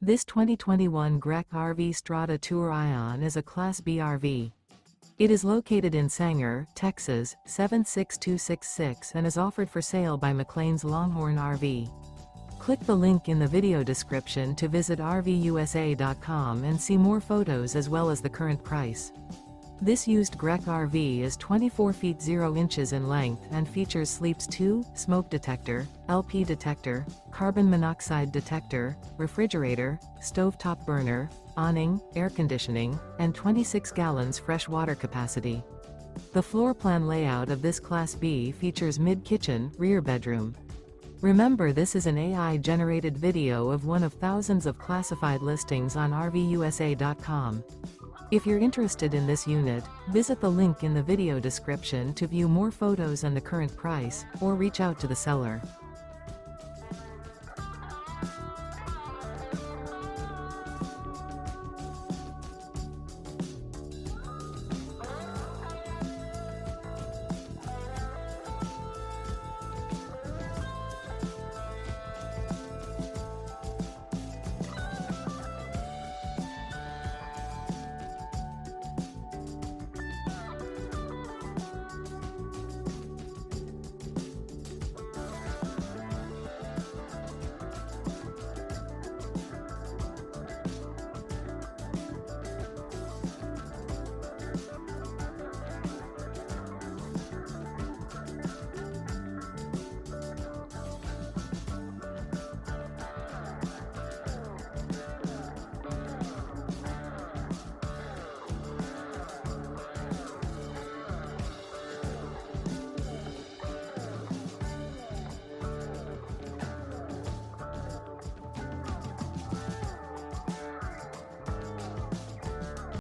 This 2021 Grech RV Strada TOUR-ION is a Class B RV. It is located in Sanger, Texas, 76266 and is offered for sale by McClain's Longhorn RV. Click the link in the video description to visit RVUSA.com and see more photos as well as the current price. This used Grech RV is 24 feet 0 inches in length and features sleeps 2, smoke detector, LP detector, carbon monoxide detector, refrigerator, stovetop burner, awning, air conditioning, and 26 gallons fresh water capacity. The floor plan layout of this Class B features mid-kitchen, rear bedroom. Remember, this is an AI-generated video of one of thousands of classified listings on RVUSA.com. If you're interested in this unit, visit the link in the video description to view more photos and the current price, or reach out to the seller.